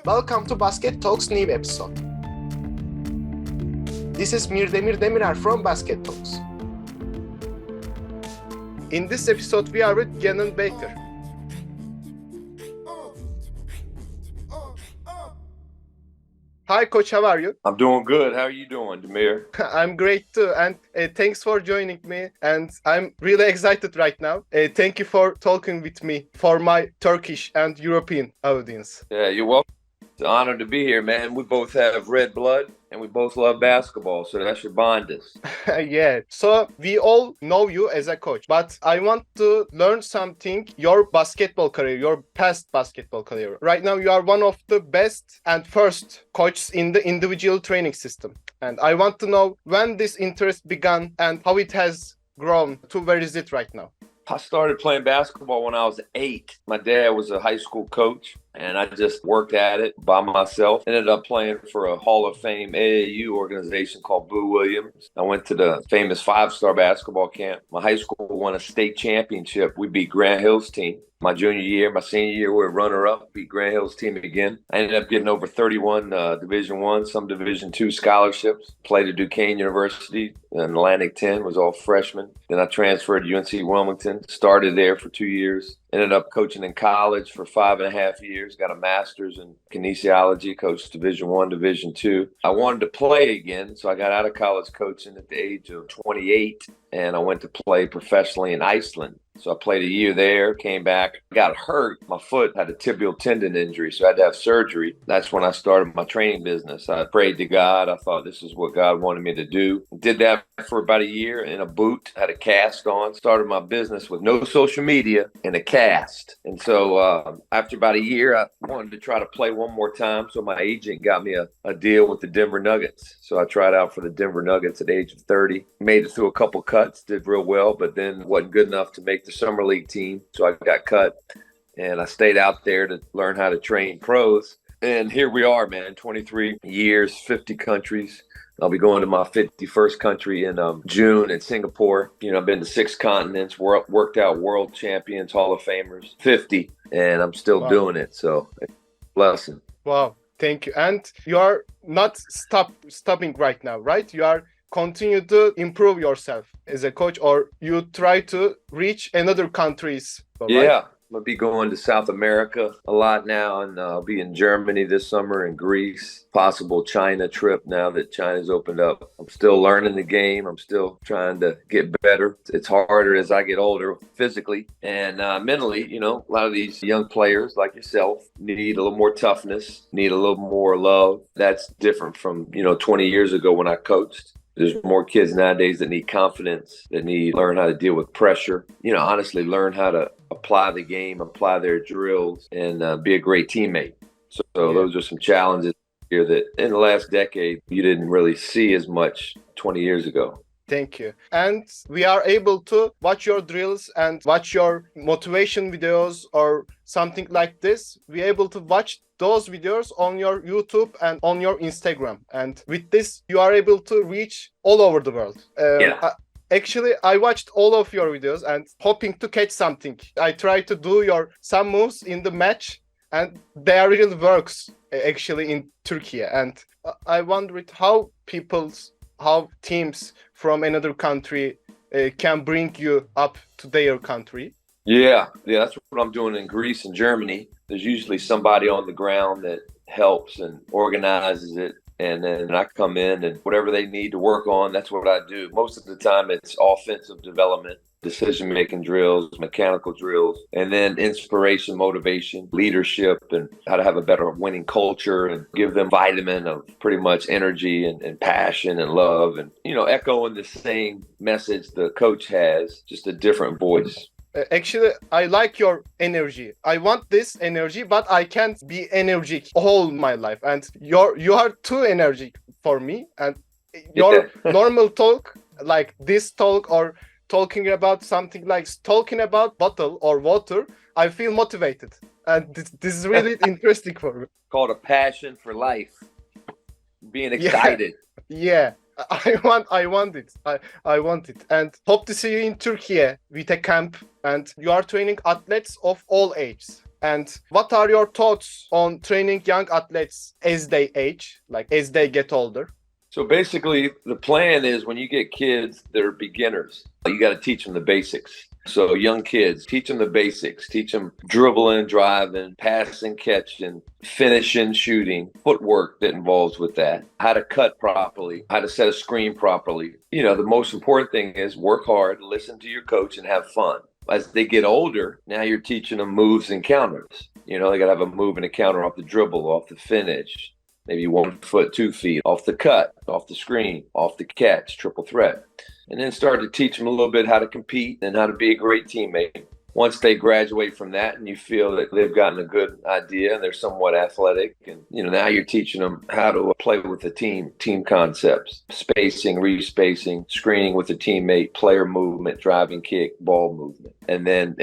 Welcome to Basket Talks new episode. This is Mir Demir Demirer from Basket Talks. In this episode, we are with Ganon Baker. Hi, Coach. How are you? I'm doing good. How are you doing, Demir? I'm great too, and thanks for joining me. And I'm really excited right now. Thank you for talking with me for my Turkish and European audience. Yeah, you're welcome. It's an honor to be here, man. We both have red blood, and we both love basketball, so that should bond us. Yeah, so we all know you as a coach, but I want to learn something, your basketball career, your past basketball career. Right now, you are one of the best and first coaches in the individual training system. And I want to know when this interest began and how it has grown to where is it right now? I started playing basketball when I was 8. My dad was a high school coach, and I just worked at it by myself. Ended up playing for a Hall of Fame AAU organization called Boo Williams. I went to the famous 5-star basketball camp. My high school won a state championship. We beat Grant Hill's team. My junior year, my senior year, we were runner-up, beat Grant Hill's team again. I ended up getting over 31 Division I, some Division II scholarships. Played at Duquesne University, in Atlantic 10, was all freshman. Then I transferred to UNC Wilmington, started there for 2 years. Ended up coaching in college for 5.5 years, got a master's in kinesiology, coached Division I, Division II. I wanted to play again, so I got out of college coaching at the age of 28, and I went to play professionally in Iceland. So I played a year there, came back, got hurt. My foot had a tibial tendon injury, so I had to have surgery. That's when I started my training business. I prayed to God. I thought this is what God wanted me to do. Did that for about a year in a boot, had a cast on. Started my business with no social media and a cast. And so after about a year, I wanted to try to play one more time. So my agent got me a deal with the Denver Nuggets. So I tried out for the Denver Nuggets at the age of 30. Made it through a couple cuts, did real well, but then wasn't good enough to make the summer league team. So I got cut, and I stayed out there to learn how to train pros. And here we are, man, 23 years, 50 countries. I'll be going to my 51st country in June in Singapore. You know, I've been to 6 continents, worked out world champions, Hall of Famers, 50, and I'm still doing it. So, blessing. Wow, thank you. And you are not stopping right now, right? You are continue to improve yourself as a coach, or you try to reach another countries, right? Yeah. I'll be going to South America a lot now, and I'll be in Germany this summer and Greece, possible China trip now that China's opened up. I'm still learning the game. I'm still trying to get better. It's harder as I get older physically and mentally. You know, a lot of these young players like yourself need a little more toughness, need a little more love. That's different from, 20 years ago when I coached. There's more kids nowadays that need confidence, that need to learn how to deal with pressure, honestly learn how to apply the game, apply their drills, and be a great teammate. So those are some challenges here that in the last decade, you didn't really see as much 20 years ago. Thank you. And we are able to watch your drills and watch your motivation videos or something like this. We're able to watch those videos on your YouTube and on your Instagram. And with this, you are able to reach all over the world. Actually, I watched all of your videos and hoping to catch something. I tried to do some moves in the match, and they are really works actually in Turkey. And I wondered how teams from another country can bring you up to their country. Yeah, that's what I'm doing in Greece and Germany. There's usually somebody on the ground that helps and organizes it. And then I come in and whatever they need to work on, that's what I do. Most of the time it's offensive development, decision-making drills, mechanical drills, and then inspiration, motivation, leadership, and how to have a better winning culture and give them vitamin of pretty much energy and passion and love and, echoing the same message the coach has, just a different voice. Actually, I like your energy. I want this energy, but I can't be energetic all my life. And you are too energetic for me. And your normal talk, like this talk or talking about something like talking about bottle or water, I feel motivated. And this is really interesting for me. Called a passion for life. Being excited. Yeah. I want it. I want it. And hope to see you in Turkey with a camp. And you are training athletes of all ages. And what are your thoughts on training young athletes as they age, like as they get older? So basically, the plan is when you get kids that are beginners, you got to teach them the basics. So young kids, teach them the basics. Teach them dribbling, driving, passing, catching, finishing, shooting, footwork that involves with that, how to cut properly, how to set a screen properly. You know, the most important thing is work hard, listen to your coach, and have fun. As they get older, now you're teaching them moves and counters. You know, they got to have a move and a counter off the dribble, off the finish. Maybe 1 foot, 2 feet, off the cut, off the screen, off the catch, triple threat. And then start to teach them a little bit how to compete and how to be a great teammate. Once they graduate from that and you feel that they've gotten a good idea and they're somewhat athletic, and you know, now you're teaching them how to play with the team concepts, spacing, respacing, screening with a teammate, player movement, driving kick, ball movement. And then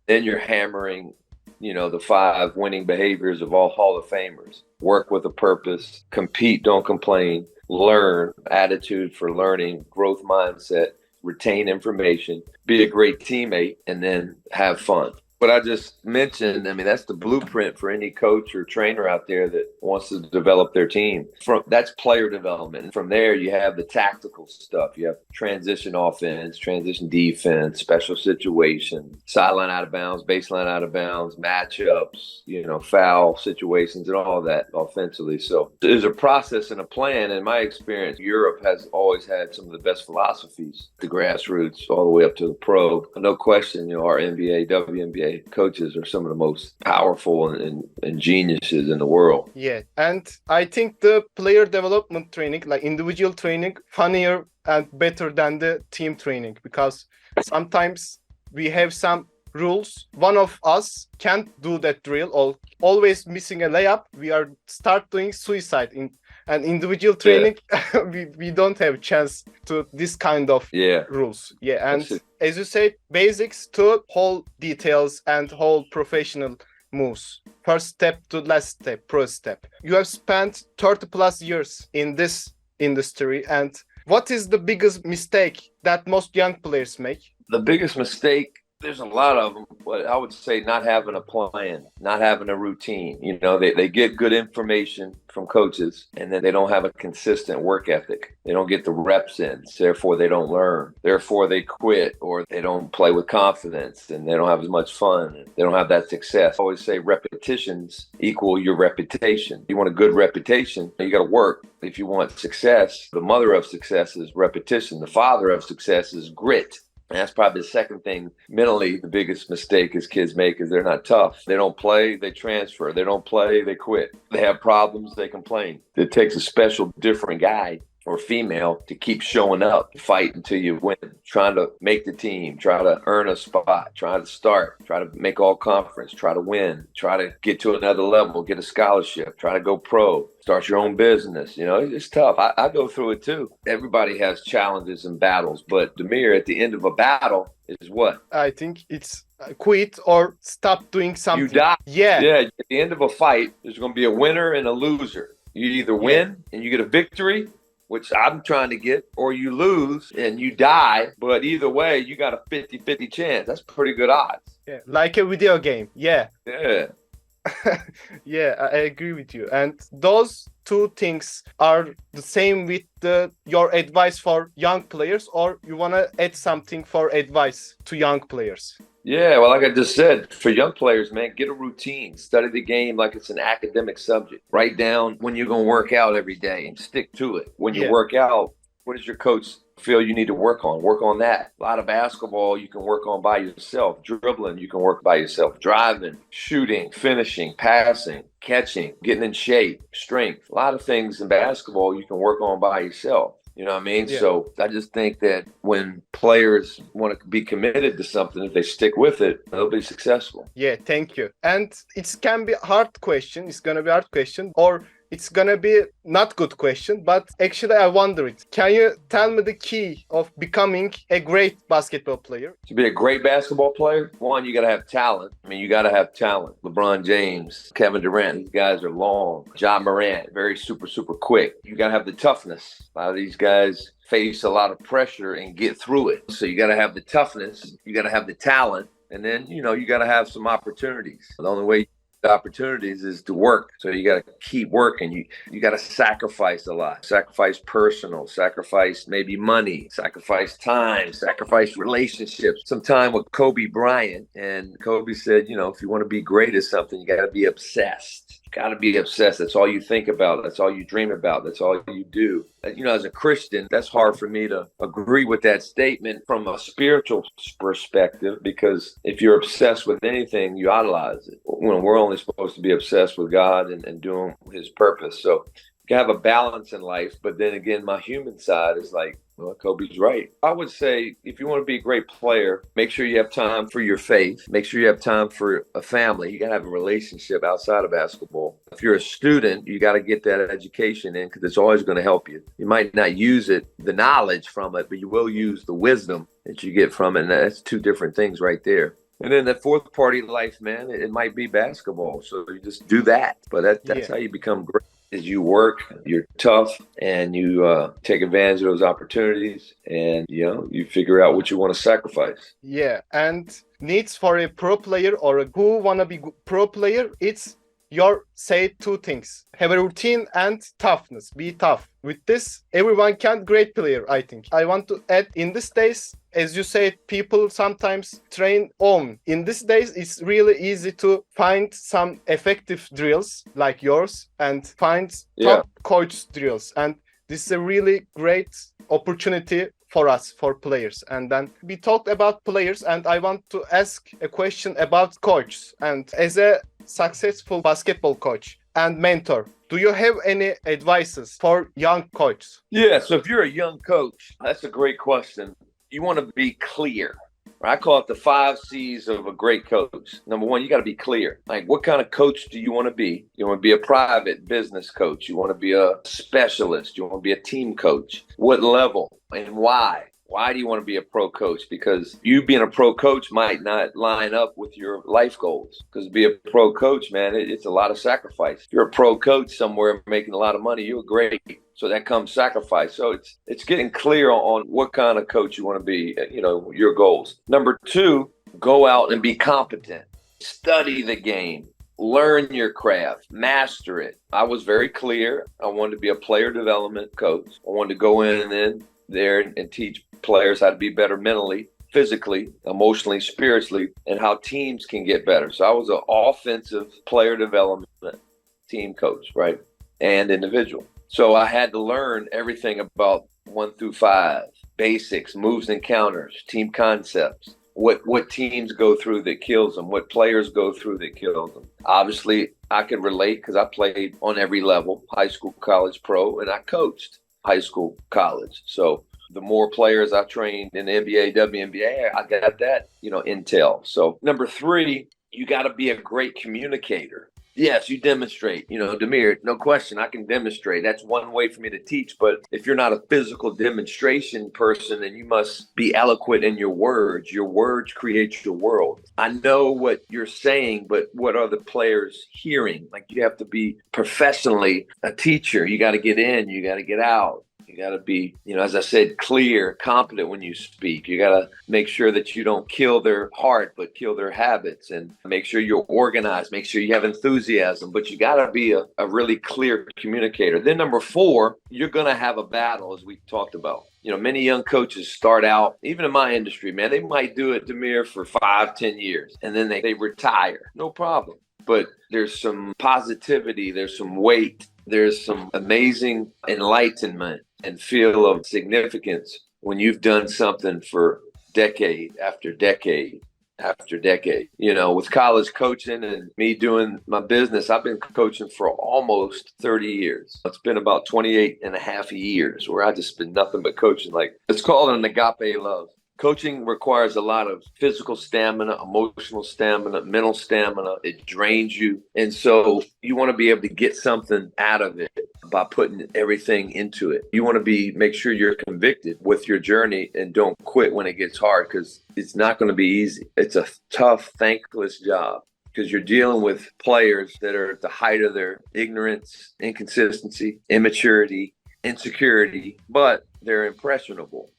you're hammering, you know, the 5 winning behaviors of all Hall of Famers. Work with a purpose, compete, don't complain, learn, attitude for learning, growth mindset, retain information, be a great teammate, and then have fun. What I just mentioned, I mean, that's the blueprint for any coach or trainer out there that wants to develop their team. That's player development. And from there, you have the tactical stuff. You have transition offense, transition defense, special situation, sideline out of bounds, baseline out of bounds, matchups, you know, foul situations and all that offensively. So there's a process and a plan. In my experience, Europe has always had some of the best philosophies, the grassroots all the way up to the pro. No question, you know, our NBA, WNBA coaches are some of the most powerful and geniuses in the world. Yeah, and I think the player development training, like individual training, funnier and better than the team training, because sometimes we have some rules. One of us can't do that drill or always missing a layup. We are start doing suicide in an individual training. Yeah. we don't have a chance to this kind of rules. Yeah, and as you said, basics to whole details and whole professional moves. First step to last step, pro step. You have spent 30 plus years in this industry, and what is the biggest mistake that most young players make? The biggest mistake, there's a lot of them, but I would say not having a plan, not having a routine. You know, they get good information from coaches, and then they don't have a consistent work ethic. They don't get the reps in, therefore they don't learn. Therefore they quit, or they don't play with confidence, and they don't have as much fun. And they don't have that success. I always say repetitions equal your reputation. You want a good reputation, you got to work. If you want success, the mother of success is repetition. The father of success is grit. And that's probably the second thing mentally, the biggest mistake is kids make is they're not tough. They don't play, they transfer. They don't play, they quit. They have problems, they complain. It takes a special, different guy or female to keep showing up, fight until you win, trying to make the team, try to earn a spot, try to start, try to make all conference, try to win, try to get to another level, get a scholarship, try to go pro, start your own business. You know, it's tough. I go through it too. Everybody has challenges and battles, but Demir, at the end of a battle is what? I think it's quit or stop doing something. You die. Yeah. Yeah. At the end of a fight, there's going to be a winner and a loser. You either win and you get a victory, which I'm trying to get, or you lose and you die. But either way, you got a 50-50 chance. That's pretty good odds. Yeah, like a video game. Yeah. Yeah. Yeah, I agree with you. And those two things are the same with your advice for young players, or you want to add something for advice to young players? Yeah, well, like I just said, for young players, man, get a routine. Study the game like it's an academic subject. Write down when you're going to work out every day and stick to it. When you work out, what does your coach feel you need to work on? Work on that. A lot of basketball you can work on by yourself. Dribbling, you can work by yourself. Driving, shooting, finishing, passing, catching, getting in shape, strength. A lot of things in basketball you can work on by yourself. You know what I mean? Yeah. So I just think that when players want to be committed to something, if they stick with it, they'll be successful. Yeah, thank you. And it can be a hard question. It's going to be a hard question. Or it's going to be not good question, but actually I wonder it. Can you tell me the key of becoming a great basketball player? To be a great basketball player, one, you got to have talent. I mean, you got to have talent. LeBron James, Kevin Durant, these guys are long. Ja Morant, very super quick. You got to have the toughness. A lot of these guys face a lot of pressure and get through it. So you got to have the toughness. You got to have the talent. And then, you know, you got to have some opportunities. The only way the opportunities is to work. So you got to keep working. You got to sacrifice a lot. Sacrifice personal, sacrifice maybe money, sacrifice time, sacrifice relationships. Some time with Kobe Bryant, and Kobe said, you know, if you want to be great at something, you got to be obsessed. Got to be obsessed. That's all you think about. That's all you dream about. That's all you do. You know, as a Christian, that's hard for me to agree with that statement from a spiritual perspective, because if you're obsessed with anything, you idolize it. When we're only supposed to be obsessed with God and doing his purpose. So you have a balance in life. But then again, my human side is like, well, Kobe's right. I would say if you want to be a great player, make sure you have time for your faith. Make sure you have time for a family. You got to have a relationship outside of basketball. If you're a student, you got to get that education in, because it's always going to help you. You might not use it, the knowledge from it, but you will use the wisdom that you get from it. And that's two different things right there. And then the fourth party life, man, it might be basketball. So you just do that. But that's how you become great. Is you work, you're tough, and you take advantage of those opportunities, and you figure out what you want to sacrifice. Yeah, and needs for a pro player or a who wanna be pro player, it's your say two things: have a routine and toughness. Be tough. With this, everyone can great player, I think. I want to add, in these days, as you said, people sometimes train on. In these days, it's really easy to find some effective drills like yours and find top coach drills. And this is a really great opportunity for us, for players. And then we talked about players, and I want to ask a question about coaches. And as a successful basketball coach and mentor, do you have any advices for young coaches? Yeah, so if you're a young coach, that's a great question. You want to be clear. I call it the 5 C's of a great coach. Number one, you got to be clear. Like, what kind of coach do you want to be? You want to be a private business coach? You want to be a specialist? You want to be a team coach? What level and why? Why do you want to be a pro coach? Because you being a pro coach might not line up with your life goals. Because to be a pro coach, man, it's a lot of sacrifice. If you're a pro coach somewhere making a lot of money, you're great. So that comes sacrifice. So it's getting clear on what kind of coach you want to be, your goals. Number 2, go out and be competent. Study the game. Learn your craft. Master it. I was very clear. I wanted to be a player development coach. I wanted to go in there and teach players how to be better mentally, physically, emotionally, spiritually, and how teams can get better. So I was an offensive player development team coach, right? And individual. So I had to learn everything about 1 through 5, basics, moves and counters, team concepts, what teams go through that kills them, what players go through that kills them. Obviously, I could relate because I played on every level, high school, college, pro, and I coached high school, college. So the more players I trained in the NBA, WNBA, I got that, intel. So number 3, you got to be a great communicator. Yes, you demonstrate, Demir, no question, I can demonstrate. That's one way for me to teach. But if you're not a physical demonstration person, then you must be eloquent in your words. Your words create your world. I know what you're saying, but what are the players hearing? Like, you have to be professionally a teacher. You got to get in, you got to get out. You got to be, as I said, clear, competent when you speak. You got to make sure that you don't kill their heart, but kill their habits, and make sure you're organized. Make sure you have enthusiasm, but you got to be a really clear communicator. Then number 4, you're going to have a battle, as we talked about. Many young coaches start out, even in my industry, man, they might do it, Demir, for 5-10 years, and then they retire. No problem. But there's some positivity, there's some weight, there's some amazing enlightenment and feel of significance when you've done something for decade after decade after decade. With college coaching and me doing my business, I've been coaching for almost 30 years. It's been about 28 and a half years where I just been nothing but coaching. Like, it's called an agape love. Coaching requires a lot of physical stamina, emotional stamina, mental stamina. It drains you. And so you want to be able to get something out of it by putting everything into it. You want to make sure you're convicted with your journey and don't quit when it gets hard, because it's not going to be easy. It's a tough, thankless job, because you're dealing with players that are at the height of their ignorance, inconsistency, immaturity, insecurity, but they're impressionable.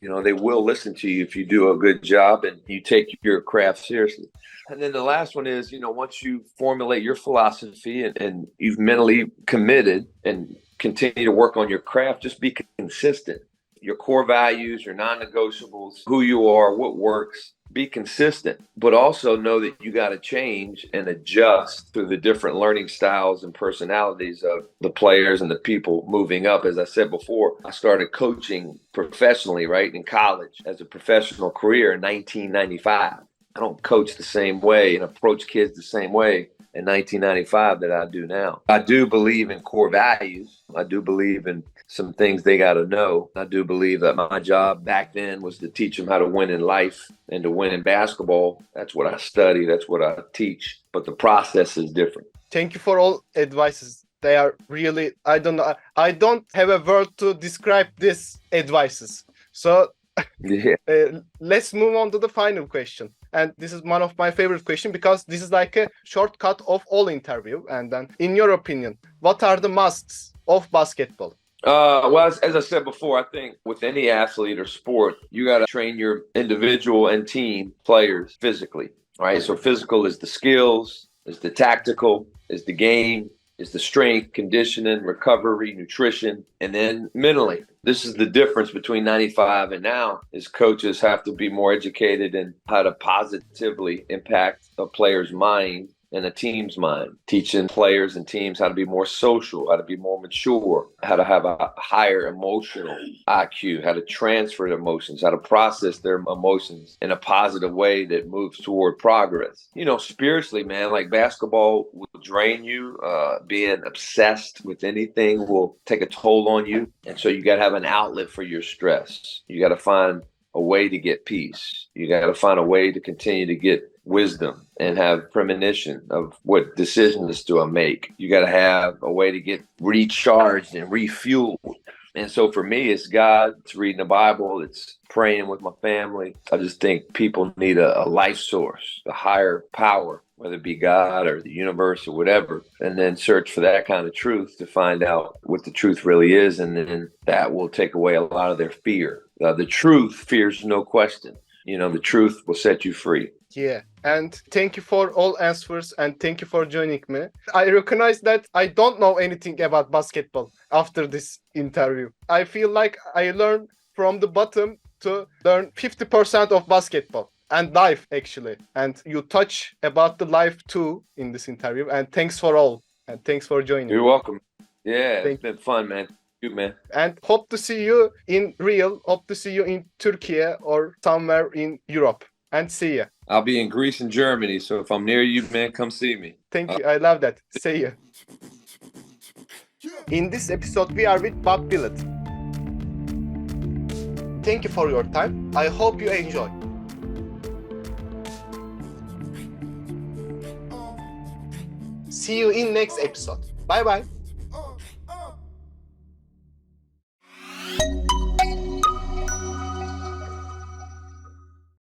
They will listen to you if you do a good job and you take your craft seriously. And then the last one is, once you formulate your philosophy and you've mentally committed and continue to work on your craft, just be consistent. Your core values, your non-negotiables, who you are, what works. Be consistent, but also know that you got to change and adjust through the different learning styles and personalities of the players and the people moving up. As I said before, I started coaching professionally, right, in college as a professional career in 1995. I don't coach the same way and approach kids the same way in 1995 that I do now. I do believe in core values. I do believe in some things they got to know. I do believe that my job back then was to teach them how to win in life and to win in basketball. That's what I study. That's what I teach. But the process is different. Thank you for all advices. They are really, I don't have a word to describe these advices. So Yeah. Let's move on to the final question. And this is one of my favorite questions because this is like a shortcut of all interview. And then, in your opinion, what are the musts of basketball? Well, as I said before, I think with any athlete or sport, you got to train your individual and team players physically, right? So physical is the skills, is the tactical, is the game, is the strength, conditioning, recovery, nutrition, and then mentally. This is the difference between 95 and now is coaches have to be more educated in how to positively impact a player's mind and a team's mind, teaching players and teams how to be more social, how to be more mature, how to have a higher emotional IQ, how to transfer emotions, how to process their emotions in a positive way that moves toward progress. Spiritually, man, like basketball will drain you. Being obsessed with anything will take a toll on you. And so you got to have an outlet for your stress. You got to find a way to get peace. You got to find a way to continue to get wisdom and have premonition of what decisions do I make. You got to have a way to get recharged and refueled. And so for me, it's God, it's reading the Bible, it's praying with my family. I just think people need a life source, a higher power, whether it be God or the universe or whatever, and then search for that kind of truth to find out what the truth really is. And then that will take away a lot of their fear. The truth fears no question. The truth will set you free. Yeah, and thank you for all answers and thank you for joining me. I recognize that I don't know anything about basketball after this interview. I feel like I learned from the bottom to learn 50% of basketball and life actually. And you touch about the life too in this interview. And thanks for all. And thanks for joining. You're welcome. Yeah, it's been fun, man. You, man. And hope to see you in real. Hope to see you in Turkey or somewhere in Europe. And see you. I'll be in Greece and Germany, so if I'm near you, man, come see me. Thank you. I love that. See you. In this episode, we are with Bob Billet. Thank you for your time. I hope you enjoy. See you in next episode. Bye bye.